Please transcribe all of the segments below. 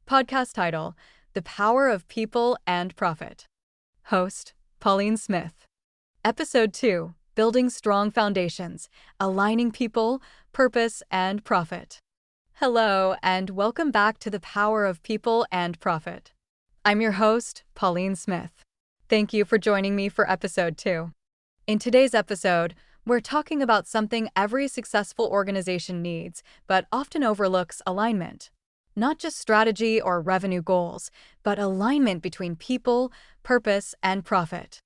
Podcast title: The Power of People and Profit. Host: Pauline Smith. Episode 2: Building Strong Foundations, Aligning People, Purpose, and Profit. Hello, and welcome back to The Power of People and Profit. I'm your host, Pauline Smith. Thank you for joining me for episode 2. In today's episode, we're talking about something every successful organization needs, but often overlooks: alignment. Not just strategy or revenue goals, but alignment between people, purpose, and profit.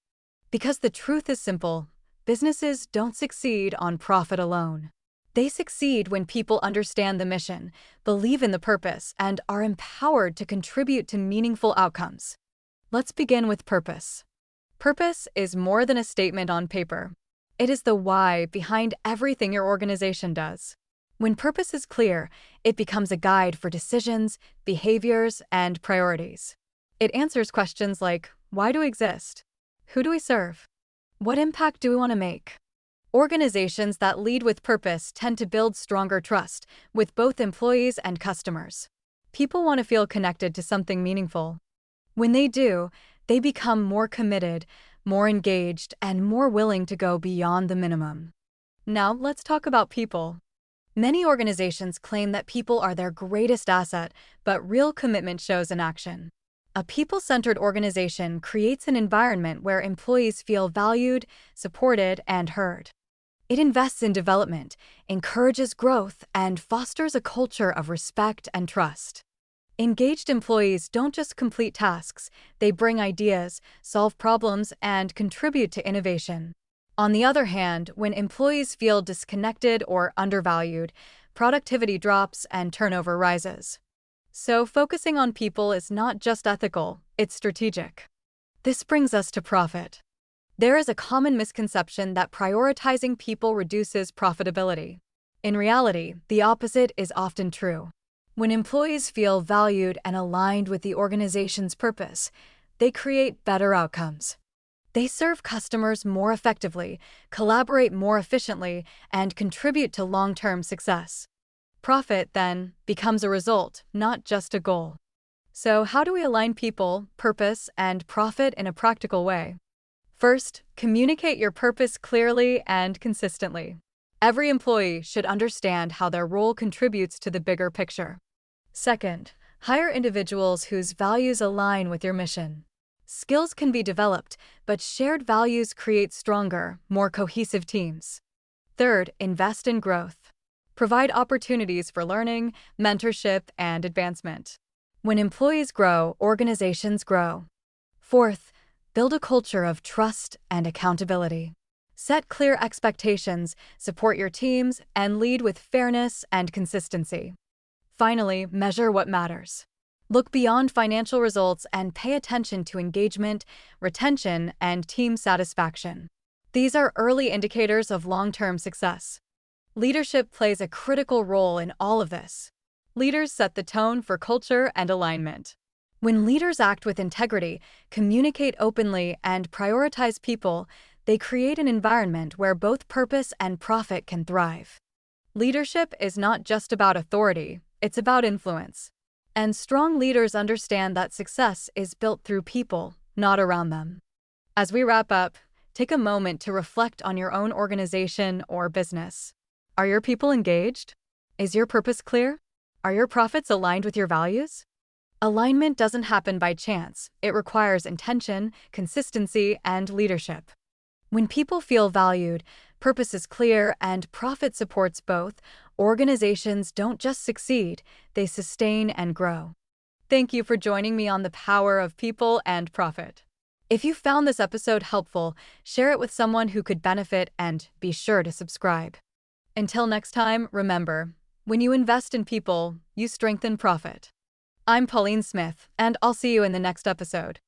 Because the truth is simple: businesses don't succeed on profit alone. They succeed when people understand the mission, believe in the purpose, and are empowered to contribute to meaningful outcomes. Let's begin with purpose. Purpose is more than a statement on paper. It is the why behind everything your organization does. When purpose is clear, it becomes a guide for decisions, behaviors, and priorities. It answers questions like: why do we exist? Who do we serve? What impact do we want to make? Organizations that lead with purpose tend to build stronger trust with both employees and customers. People want to feel connected to something meaningful. When they do, they become more committed, more engaged, and more willing to go beyond the minimum. Now, let's talk about people. Many organizations claim that people are their greatest asset, but real commitment shows in action. A people-centered organization creates an environment where employees feel valued, supported, and heard. It invests in development, encourages growth, and fosters a culture of respect and trust. Engaged employees don't just complete tasks, they bring ideas, solve problems, and contribute to innovation. On the other hand, when employees feel disconnected or undervalued, productivity drops and turnover rises. So, focusing on people is not just ethical, it's strategic. This brings us to profit. There is a common misconception that prioritizing people reduces profitability. In reality, the opposite is often true. When employees feel valued and aligned with the organization's purpose, they create better outcomes. They serve customers more effectively, collaborate more efficiently, and contribute to long-term success. Profit, then, becomes a result, not just a goal. So, how do we align people, purpose, and profit in a practical way? First, communicate your purpose clearly and consistently. Every employee should understand how their role contributes to the bigger picture. Second, hire individuals whose values align with your mission. Skills can be developed, but shared values create stronger, more cohesive teams. Third, invest in growth. Provide opportunities for learning, mentorship, and advancement. When employees grow, organizations grow. Fourth, build a culture of trust and accountability. Set clear expectations, support your teams, and lead with fairness and consistency. Finally, measure what matters. Look beyond financial results and pay attention to engagement, retention, and team satisfaction. These are early indicators of long-term success. Leadership plays a critical role in all of this. Leaders set the tone for culture and alignment. When leaders act with integrity, communicate openly, and prioritize people, they create an environment where both purpose and profit can thrive. Leadership is not just about authority, it's about influence. And strong leaders understand that success is built through people, not around them. As we wrap up, take a moment to reflect on your own organization or business. Are your people engaged? Is your purpose clear? Are your profits aligned with your values? Alignment doesn't happen by chance. It requires intention, consistency, and leadership. When people feel valued, purpose is clear, and profit supports both, organizations don't just succeed, they sustain and grow. Thank you for joining me on The Power of People and Profit. If you found this episode helpful, share it with someone who could benefit, and be sure to subscribe. Until next time, remember, when you invest in people, you strengthen profit. I'm Pauline Smith, and I'll see you in the next episode.